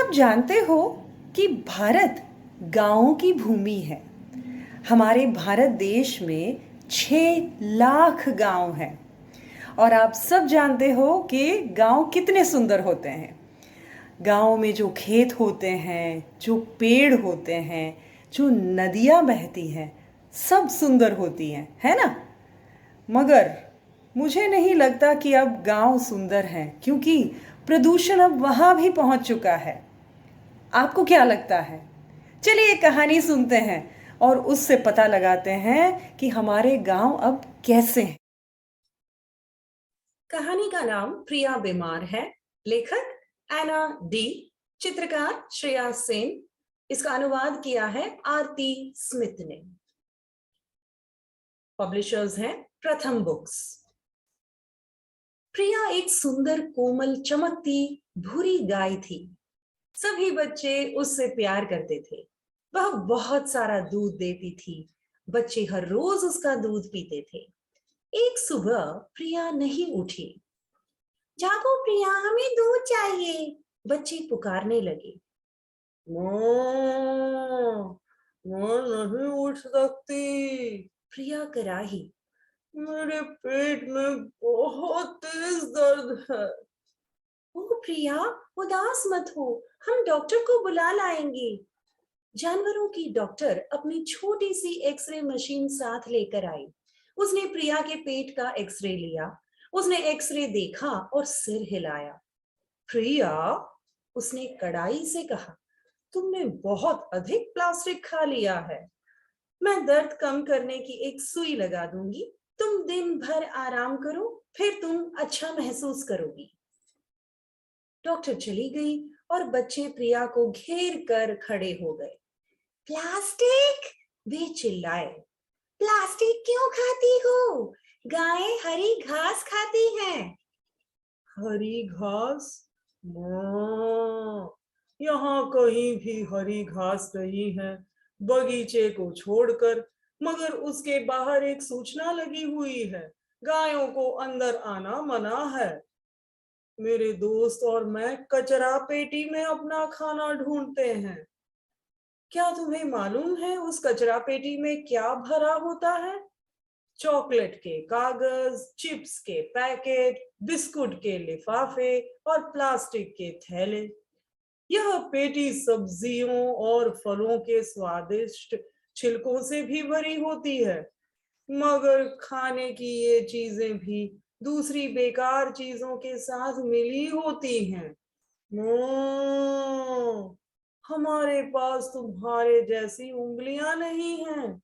आप जानते हो कि भारत गांवों की भूमि है। हमारे भारत देश में 6 लाख गांव हैं। और आप सब जानते हो कि गांव कितने सुंदर होते हैं। गांव में जो खेत होते हैं, जो पेड़ होते हैं, जो नदियां बहती हैं, सब सुंदर होती हैं, है ना? मगर मुझे नहीं लगता कि अब गांव सुंदर हैं, क्योंकि प्रदूषण अब वहां भी पहुंच चुका है। आपको क्या लगता है? चलिए एक कहानी सुनते हैं और उससे पता लगाते हैं कि हमारे गांव अब कैसे हैं। कहानी का नाम प्रिया बीमार है। लेखक एना डी, चित्रकार श्रेया सेन। इसका अनुवाद किया है आरती स्मिथ ने। पब्लिशर्स हैं प्रथम बुक्स। प्रिया एक सुंदर, कोमल, चमकती भूरी गाय थी। सभी बच्चे उससे प्यार करते थे। वह बहुत सारा दूध देती थी। बच्चे हर रोज उसका दूध पीते थे। एक सुबह प्रिया नहीं उठी। जागो प्रिया, हमें दूध चाहिए, बच्चे पुकारने लगे। माँ, मैं नहीं उठ सकती, प्रिया कराही। मेरे पेट में बहुत तेज दर्द है। ओ प्रिया, उदास मत हो, हम डॉक्टर को बुला लाएंगे। जानवरों की डॉक्टर अपनी छोटी सी एक्सरे मशीन साथ लेकर आई। उसने प्रिया के पेट का एक्सरे लिया। उसने एक्सरे देखा और सिर हिलाया। प्रिया, उसने कड़ाई से कहा, तुमने बहुत अधिक प्लास्टिक खा लिया है। मैं दर्द कम करने की एक सुई लगा दूंगी। तुम दिन भर आराम करो, फिर तुम अच्छा महसूस करोगी। डॉक्टर चली गई और बच्चे प्रिया को घेर कर खड़े हो गए। प्लास्टिक, वे चिल्लाए। प्लास्टिक क्यों खाती हो? गायें हरी घास खाती हैं। हरी घास? माँ, यहाँ कहीं भी हरी घास नहीं है, बगीचे को छोड़कर। मगर उसके बाहर एक सूचना लगी हुई है, गायों को अंदर आना मना है। मेरे दोस्त और मैं कचरा पेटी में अपना खाना ढूंढते हैं। क्या तुम्हें मालूम है उस कचरा पेटी में क्या भरा होता है? चॉकलेट के कागज, चिप्स के पैकेट, बिस्कुट के लिफाफे और प्लास्टिक के थैले। यह पेटी सब्जियों और फलों के स्वादिष्ट छिलकों से भी भरी होती है। मगर खाने की ये चीजें भी दूसरी बेकार चीजों के साथ मिली होती हैं। हमारे पास तुम्हारे जैसी उंगलियां नहीं हैं।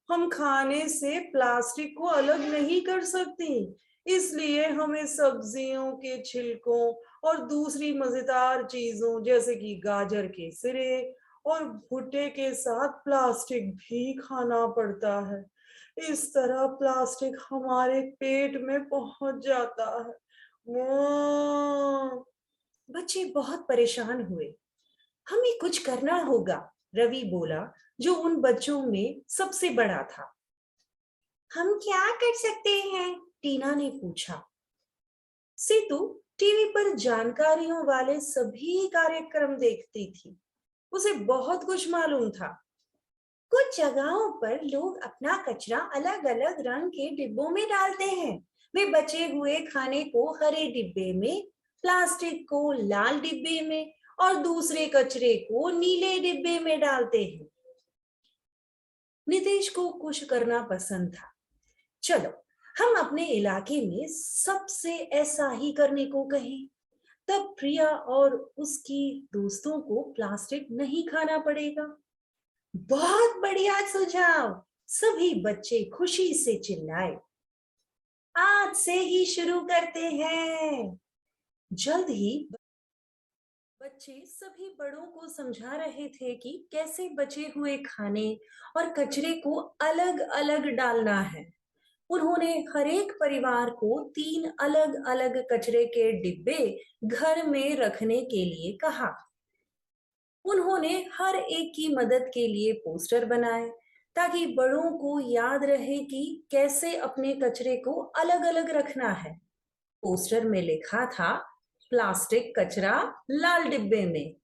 हम खाने से प्लास्टिक को अलग नहीं कर सकती, इसलिए हमें सब्जियों के छिलकों और दूसरी मजेदार चीजों जैसे कि गाजर के सिरे और भुट्टे के साथ प्लास्टिक भी खाना पड़ता है। इस तरह प्लास्टिक हमारे पेट में पहुंच जाता है। बच्चे बहुत परेशान हुए। हमें कुछ करना होगा, रवि बोला, जो उन बच्चों में सबसे बड़ा था। हम क्या कर सकते हैं? टीना ने पूछा। सीतू टीवी पर जानकारियों वाले सभी कार्यक्रम देखती थी। उसे बहुत कुछ मालूम था। कुछ जगहों पर लोग अपना कचरा अलग अलग रंग के डिब्बों में डालते हैं। वे बचे हुए खाने को हरे डिब्बे में, प्लास्टिक को लाल डिब्बे में और दूसरे कचरे को नीले डिब्बे में डालते हैं। नितेश को कुछ करना पसंद था। चलो, हम अपने इलाके में सबसे ऐसा ही करने को कहें। तब प्रिया और उसकी दोस्तों को प्लास्टिक नहीं खाना पड़ेगा। बहुत बढ़िया सुझाव, सभी बच्चे खुशी से चिल्लाए। आज से ही शुरू करते हैं। जल्द ही बच्चे सभी बड़ों को समझा रहे थे कि कैसे बचे हुए खाने और कचरे को अलग अलग डालना है। उन्होंने हर एक परिवार को 3 अलग अलग कचरे के डिब्बे घर में रखने के लिए कहा। उन्होंने हर एक की मदद के लिए पोस्टर बनाए, ताकि बड़ों को याद रहे कि कैसे अपने कचरे को अलग अलग रखना है। पोस्टर में लिखा था, प्लास्टिक कचरा लाल डिब्बे में,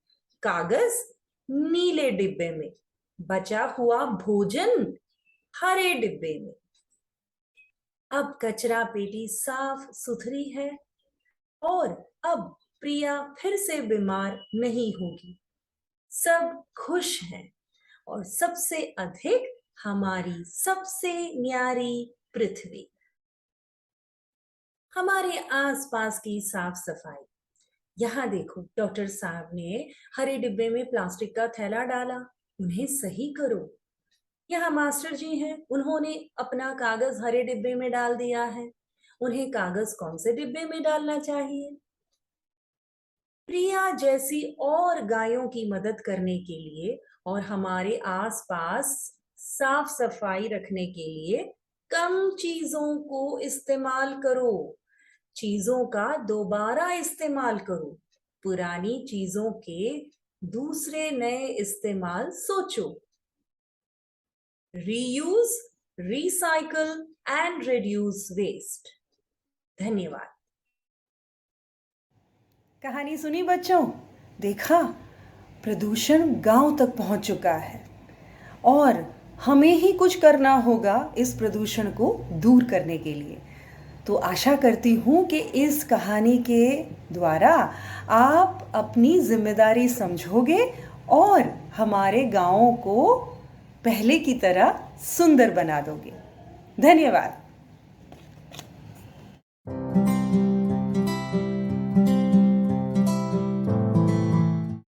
कागज नीले डिब्बे में, बचा हुआ भोजन हरे डिब्बे में। अब कचरा पेटी साफ सुथरी है और अब प्रिया फिर से बीमार नहीं होगी। सब खुश हैं और सबसे अधिक हमारी सबसे न्यारी पृथ्वी। हमारे आसपास की साफ सफाई। यहाँ देखो, डॉक्टर साहब ने हरे डिब्बे में प्लास्टिक का थैला डाला, उन्हें सही करो। यहाँ मास्टर जी हैं, उन्होंने अपना कागज हरे डिब्बे में डाल दिया है, उन्हें कागज कौन से डिब्बे में डालना चाहिए? प्रिया जैसी और गायों की मदद करने के लिए और हमारे आसपास साफ सफाई रखने के लिए कम चीजों को इस्तेमाल करो, चीजों का दोबारा इस्तेमाल करो, पुरानी चीजों के दूसरे नए इस्तेमाल सोचो। Reuse, recycle and reduce waste. धन्यवाद। कहानी सुनी बच्चों? देखा, प्रदूषण गांव तक पहुंच चुका है और हमें ही कुछ करना होगा इस प्रदूषण को दूर करने के लिए। तो आशा करती हूँ कि इस कहानी के द्वारा आप अपनी जिम्मेदारी समझोगे और हमारे गाँव को पहले की तरह सुंदर बना दोगे। धन्यवाद।